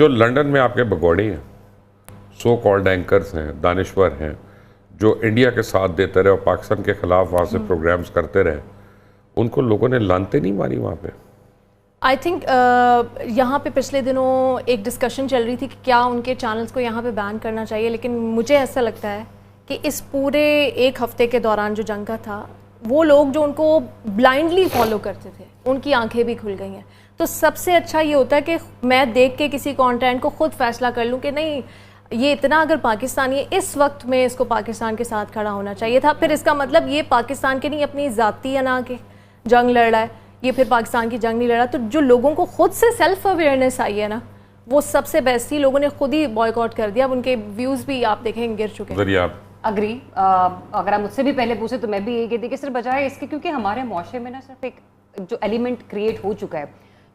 जो लंदन में आपके भगोड़े हैं, सो कॉल्ड एंकर्स हैं, दानिश्वर हैं, जो इंडिया के साथ देते रहे और पाकिस्तान के खिलाफ वहाँ से प्रोग्राम्स करते रहे, उनको लोगों ने लानते नहीं मारी वहाँ पे? आई थिंक यहाँ पे पिछले दिनों एक डिस्कशन चल रही थी कि क्या उनके चैनल्स को यहाँ पे बैन करना चाहिए, लेकिन मुझे ऐसा लगता है कि इस पूरे एक हफ्ते के दौरान जो जंग का था, वो लोग जो उनको ब्लाइंडली फॉलो करते थे, उनकी आंखें भी खुल गई हैं। तो सबसे अच्छा ये होता है कि मैं देख के किसी कंटेंट को खुद फैसला कर लूँ कि नहीं, ये इतना अगर पाकिस्तानी है, इस वक्त में इसको पाकिस्तान के साथ खड़ा होना चाहिए था। फिर इसका मतलब ये पाकिस्तान के नहीं, अपनी ज़ाती अना के जंग लड़ रहा है, ये फिर पाकिस्तान की जंग नहीं लड़ रहा। तो जो लोगों को खुद से सेल्फ अवेयरनेस आई है ना, वो सबसे बेस्ट थी। लोगों ने खुद ही बॉयकॉट कर दिया, अब उनके व्यूज़ भी आप देखें गिर चुके हैं। अग्री। अगर आप मुझसे भी पहले पूछे तो मैं भी यही कहती कि सिर्फ बजाय इसके, क्योंकि हमारे मुआशरे में ना सिर्फ एक जो एलिमेंट क्रिएट हो चुका है,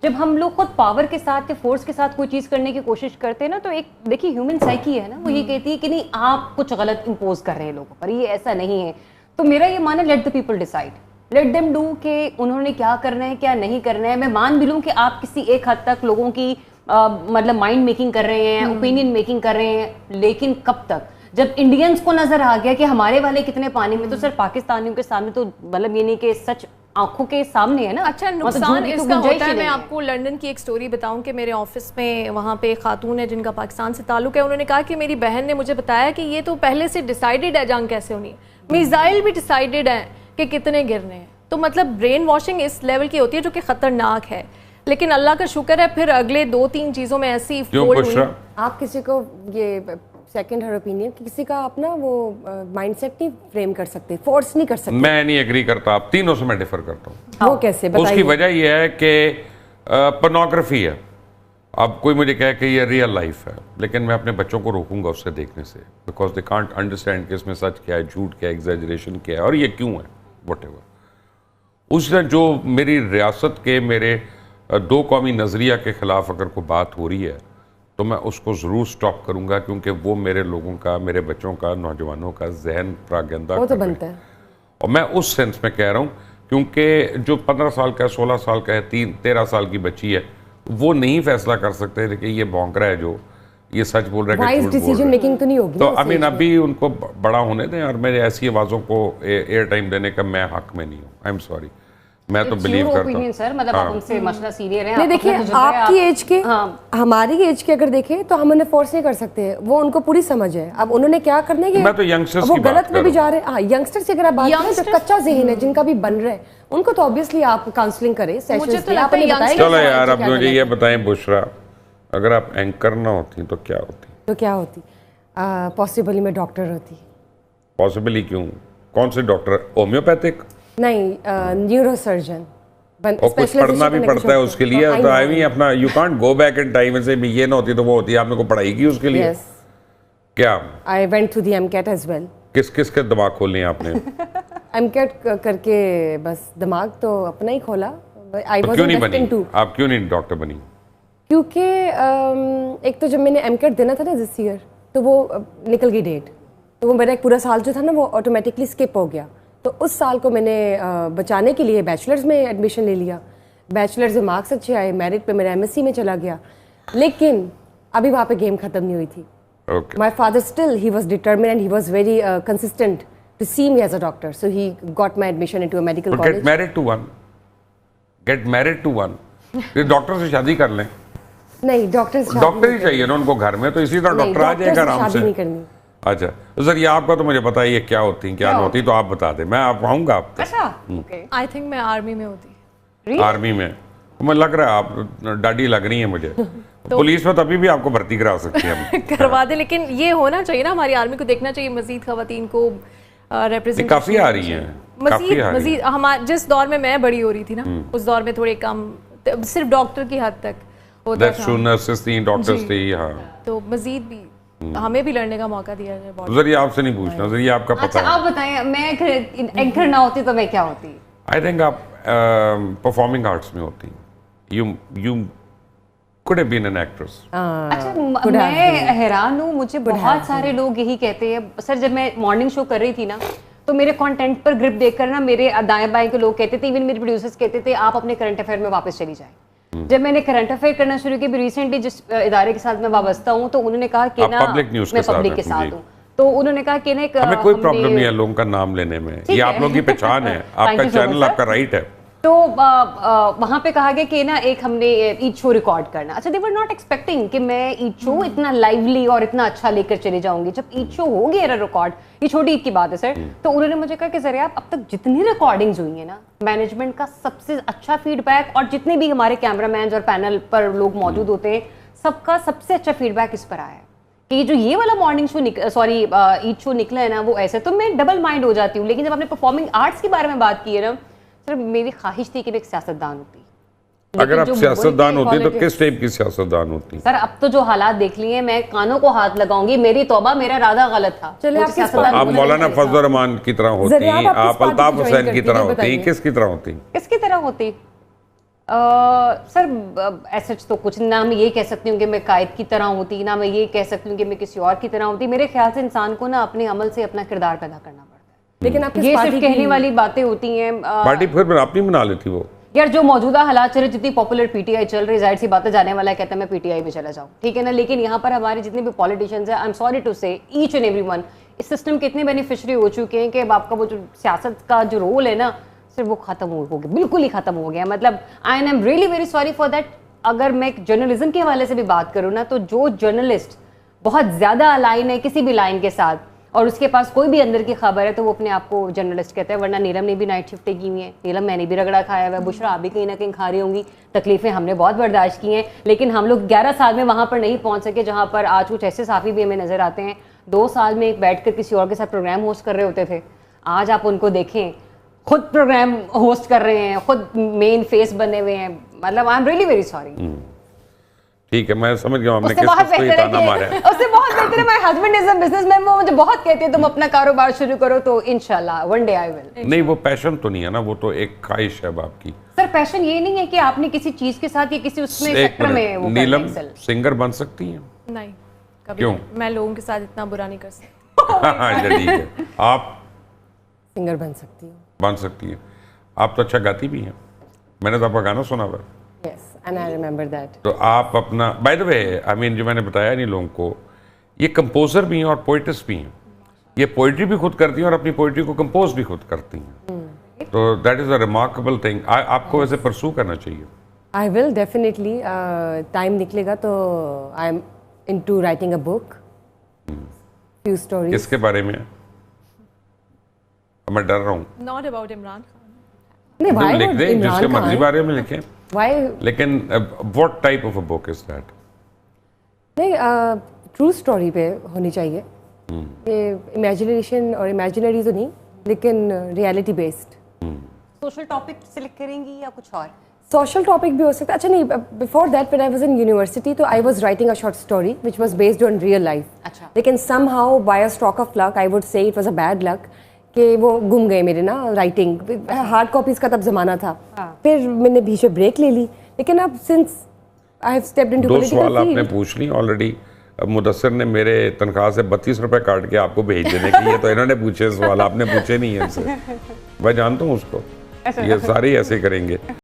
जब हम लोग खुद पावर के साथ या फोर्स के साथ कोई चीज़ करने की कोशिश करते हैं ना, तो एक देखिए ह्यूमन साइकी है ना, वो ये कहती है कि नहीं आप कुछ गलत इम्पोज कर रहे हैं लोगों पर, ये ऐसा नहीं है। तो मेरा ये मानना, let the people decide, let them do कि उन्होंने क्या करना है क्या नहीं करना है। मैं मान भी लूँ कि आप किसी एक हद तक लोगों की मतलब माइंड मेकिंग कर रहे हैं, ओपिनियन मेकिंग कर रहे हैं, लेकिन कब तक? जब इंडियंस को नजर आ गया कि हमारे वाले कितने पानी में, तो सिर्फ पाकिस्तानियों के सामने तो मतलब ये नहीं कि सच आंखों के सामने है ना। अच्छा, नुकसान इसका होता है। मैं आपको लंदन की एक स्टोरी बताऊं कि मेरे ऑफिस में वहाँ पे एक खातून है जिनका पाकिस्तान से ताल्लुक है। उन्होंने कहा कि मेरी बहन ने मुझे बताया कि ये तो पहले से डिसाइडेड है जंग कैसे होनी है, मिसाइल भी डिसाइडेड है कि कितने गिरने हैं। तो मतलब ब्रेन वॉशिंग इस लेवल की होती है जो कि खतरनाक है। लेकिन अल्लाह का शुक्र है फिर अगले 2-3 चीज़ों में ऐसी फोल्ड हुई। आप किसी को ये सेकंड हर ओपिनियन, किसी का अपना वो माइंडसेट नहीं फ्रेम कर सकते, फोर्स नहीं कर सकते। मैं नहीं एग्री करता, आप तीनों से मैं डिफर करता हूँ। वो कैसे बताइए? उसकी वजह यह है कि पोर्नोग्राफी है। अब कोई मुझे कहे कि ये रियल लाइफ है, लेकिन मैं अपने बच्चों को रोकूंगा उससे देखने से, बिकॉज दे कांट अंडरस्टैंड कि इसमें सच क्या है, झूठ क्या है, एग्जैजरेशन क्या है और ये क्यों है, व्हाटएवर। उसने जो मेरी रियासत के मेरे 2 कौमी नज़रिया के ख़िलाफ़ अगर कोई बात हो रही है तो मैं उसको ज़रूर स्टॉप करूंगा, क्योंकि वो मेरे लोगों का, मेरे बच्चों का, नौजवानों का जहन प्रागंदा वो तो बनता है। और मैं उस सेंस में कह रहा हूँ, क्योंकि जो 15 साल का, 16 साल का है, 13 साल की बच्ची है, वो नहीं फैसला कर सकते कि ये भौंक रहा है, जो ये सच बोल रहा है, डिसीजन मेकिंग तो नहीं होगी। तो आई मीन अभी उनको बड़ा होने दें, और मेरे ऐसी आवाज़ों को एयर टाइम देने का मैं हक में नहीं हूँ। आई एम सॉरी, मैं तो बिलीव करता हूँ सर, मतलब आप उनसे मसला सीनियर हैं। नहीं देखिए, आपकी एज के, हमारी एज के अगर देखें तो हम उन्हें फोर्स नहीं कर सकते, वो उनको पूरी समझ है। अब उन्होंने क्या करने के, मैं तो यंगस्टर्स वो गलत में भी जा रहे हैं। हाँ, यंगस्टर्स की अगर आप बात करें, जो कच्चा ज़हन है, जिनका भी बन रहा है, उनको तो ऑब्वियसली आप काउंसलिंग करें, सेशंस में आप उन्हें बताएं। चलो यार, अब मुझे ये बताएं बुशरा, अगर आप एंकर ना होती तो क्या होती? तो क्या होती? पॉसिबली मैं डॉक्टर होती। पॉसिबली क्यों? कौन से डॉक्टर? होम्योपैथिक? नहीं, न्यूरोसर्जन। और कुछ पढ़ना भी पड़ता है उसके लिए, तो आई मीन अपना you can't go back in time से भी ये ना होती तो वो होती। आपने को पढ़ाई की उसके लिए? yes. क्या? I went to the MCAT as well. किस के दिमाग खोले आपने? एमकेट करके बस दिमाग तो अपना ही खोला। आई तो क्यों नहीं बनी? आप क्यों नहीं डॉक्टर बनी? क्योंकि एक तो जब मैंने एमकेट देना था ना दिस ईयर, तो वो निकल गई डेट, तो वो मेरा एक पूरा साल जो था ना वो ऑटोमेटिकली स्किप हो गया। तो उस साल को मैंने बचाने के लिए बैचलर्स में एडमिशन ले लिया। बैचलर्स में मार्क्स अच्छे आए, मेरिट पे मेरा एमएससी में चला गया, लेकिन अभी वहाँ पे गेम खत्म नहीं हुई थी। My father still he was determined and he was very consistent to see me as a doctor, so he got my admission into a medical college. Get married to one. ये doctor से शादी कर लें। नहीं, doctor ही चाहिए ना उनको घर में, तो इसी तरह डॉक्टर आ जाएगा आराम से। नहीं करनी। अच्छा तो सर, ये आपका तो मुझे पता है ये क्या होती है क्या नहीं होती, तो आप बता दें, मैं आप आऊँगा आप। अच्छा, आई थिंक मैं आर्मी में होती। आर्मी में? मुझे लग रहा है आप डाडी लग रही है मुझे। तो पुलिस में तो अभी भी आपको भर्ती करा सकती है करवा दे, लेकिन ये होना चाहिए ना, हमारी आर्मी को देखना चाहिए मजीद खवातीन को रिप्रेजेंट। काफी आ रही हैं मजीद हमारे जिस दौर में मैं बड़ी हो रही थी ना, उस दौर में थोड़े कम, सिर्फ डॉक्टर की हद तक होता था। नर्सेस थी, डॉक्टर्स थी, हाँ। तो मजीद भी हमें भी लड़ने का मौका दिया जाए। जरिए आपसे नहीं पूछना, जरिए आपका पता अच्छा, है। आप बताएं, मैं एंकर ना होती तो मैं क्या होती? आई थिंक आप परफॉर्मिंग आर्ट्स में होती। You could have been an actress। अच्छा, मैं हैरान हूँ, मुझे बहुत सारे लोग यही कहते हैं। सर, जब मैं मॉर्निंग शो कर रही थी ना, तो मेरे कंटेंट पर ग्रिप देखकर ना मेरे दाएं बाएं के लोग कहते थे, इवन मेरे प्रोड्यूसर्स कहते थे, आप अपने करंट अफेयर में वापस चली जाए। जब मैंने करंट अफेयर करना शुरू किया, रिसेंटली जिस इदारे के साथ मैं वाबस्ता हूँ, तो उन्होंने कहा कि आप ना public news मैं के साथ पब्लिक हैं, के साथ जी। हूँ, तो उन्होंने कहा कि ना एक हमें कोई हमने- प्रॉब्लम नहीं है लोगों का नाम लेने में, ये है। आप लोगों की पहचान है, आपका you so much, channel, sir. आपका राइट है। तो वहां पे कहा गया कि ना एक हमने ईद शो रिकॉर्ड करना। अच्छा, दे वर नॉट एक्सपेक्टिंग कि मैं ईद शो इतना लाइवली और इतना अच्छा लेकर चले जाऊंगी। जब ईद शो हो गया ना रिकॉर्ड, ये छोटी ईद की बात है सर, तो उन्होंने मुझे कहा कि जरा आप अब तक जितनी रिकॉर्डिंग्स हुई है ना, मैनेजमेंट का सबसे अच्छा फीडबैक, और जितने भी हमारे कैमरामैन और पैनल पर लोग मौजूद होते हैं, सबका सबसे अच्छा फीडबैक इस पर आया है कि जो ये वाला morning show sorry Eid show निकला है ना, वो ऐसे। तो मैं डबल माइंड हो जाती हूँ। लेकिन जब आपने परफॉर्मिंग आर्ट्स के बारे में बात की है ना सर, मेरी ख्वाहिश थी कि मैं एक सियासतदान होती। अगर आप जो सियासतदान बोलते होती तो politics- किस टाइप की सियासतदान होती? सर अब तो जो हालात देख लिए, मैं कानों को हाथ लगाऊंगी, मेरी तौबा, मेरा इरादा गलत था। चलिए, मुझे आप किस सियासतदान बात- आप होना मौलाना नहीं था। फजल रहमान की तरह होती, जरिए आप किस आप पार्टी अल्ताफ की हुसैन join की करती तरह हैं, होती, बताइए। किसकी तरह होती? किसकी तरह होती? सर ऐसा तो कुछ ना, मैं ये कह सकती हूँ कि मैं कायद की तरह होती, ना मैं ये कह सकती हूँ कि मैं किसी और की तरह होती। मेरे ख्याल से इंसान को ना अपने अमल से अपना किरदार पैदा करना पड़ता लेकिन आप है। किस ये पार्टी सिर्फ की- कहने वाली बातें होती हैं। पार्टी फिर आप नहीं बना लेती वो? यार जो मौजूदा हालात चल रहे, जितनी पॉपुलर पीटीआई चल रही, जाहिर सी बात है जाने वाला है कहता है मैं पीटीआई में चला जाऊं, ठीक है ना। लेकिन यहाँ पर हमारे जितने भी पॉलिटिशियंस हैं, आई एम सॉरी टू से, ईच एंड एवरीवन इस सिस्टम के इतने बेनिफिशियरी हो चुके हैं कि अब आपका वो जो सियासत का जो रोल है ना, सिर्फ वो खत्म हो गया, बिल्कुल ही खत्म हो गया। मतलब I am really very sorry for that. अगर मैं जर्नलिज्म के हवाले से भी बात करूँ ना, तो जो जर्नलिस्ट बहुत ज़्यादा अलाइन है किसी भी लाइन के साथ और उसके पास कोई भी अंदर की खबर है, तो वो अपने आप को जर्नलिस्ट कहते हैं। वरना नीलम ने भी नाइट शिफ्टें की हुई हैं, नीलम मैंने भी रगड़ा खाया हुआ है, बुशरा आप भी कहीं ना कहीं खा रही होंगी। तकलीफें हमने बहुत बर्दाश्त की हैं, लेकिन हम लोग 11 साल में वहाँ पर नहीं पहुँच सके जहाँ पर आज कुछ ऐसे साफ़ी भी हमें नज़र आते हैं 2 साल में एक बैठ कर किसी और के साथ प्रोग्राम होस्ट कर रहे होते थे। आज आप उनको देखें, खुद प्रोग्राम होस्ट कर रहे हैं, खुद मेन फेस बने हुए हैं। मतलब I am really very sorry. ठीक है, मैं समझ गया हमने उससे किस बहुत किस को ये बेहतर ताना मारा है है। कि उससे बहुत बेहतर है my husband is a businessman, वो मुझे बहुत कहते हैं तुम अपना कारोबार शुरू करो, तो इंशाल्लाह वन डे आई विल। नहीं, वो पैशन तो नहीं है ना, वो तो एक ख्वाहिश है बाप की। सर पैशन ये नहीं है कि आपने किसी चीज के साथ या किसी उसमें एक सेक्टर में वो मिनट, करना नीलम excel। सिंगर बन सकती हैं? नहीं, कभी क्यों? नहीं। मैं लोगों के साथ इतना बुरा नहीं कर सकती। अच्छा ठीक है, आप सिंगर बन सकती हूँ। बन सकती हैं। आप तो अच्छा गाती भी हैं, मैंने तो आपका गाना सुना हुआ है। Yes, and I remember that. तो आप अपना, by the way I mean, जो मैंने बताया नहीं लोगों को, ये कंपोजर भी हैं और पोइटिस्ट भी हैं। ये पोइट्री भी खुद करती हैं और अपनी पोइट्री को कंपोज भी खुद करती हैं। तो that is a remarkable thing. आपको वैसे परसू करना चाहिए। आई विल डेफिनेटली, टाइम निकलेगा तो I am into writing a book, few stories. किसके बारे में? मैं डर रहा हूँ। Not about Imran Khan. नहीं, तो why लिख would दें, जिसके इमरान मर्जी खान? बारे में लिखें, Why? लेकिन what type of a book is that? नहीं, ट्रू स्टोरी पे होनी चाहिए। ये इमेजिनेशन और इमेजिनरी तो नहीं, लेकिन reality based. Social topic select करेंगी या कुछ और? सोशल टॉपिक भी हो सकता है। अच्छा नहीं, before that when I was in university तो I was writing a short story which was based on real life. अच्छा। लेकिन somehow by a stroke of luck I would say it was a bad luck कि वो गुम गए मेरे ना writing. Hard copies का तब जमाना था। फिर मैंने बीच में ब्रेक ले ली, लेकिन अब since I have stepped into 2 सवाल पॉलिटिकल आपने पूछ ली ऑलरेडी। अब मुदस्सिर ने मेरे तनख्वाह से 32 रुपए काट के आपको भेज देने के लिए, तो इन्होंने पूछे सवाल, आपने पूछे नहीं है इनसे। मैं जानता हूँ उसको, ये सारे ऐसे करेंगे।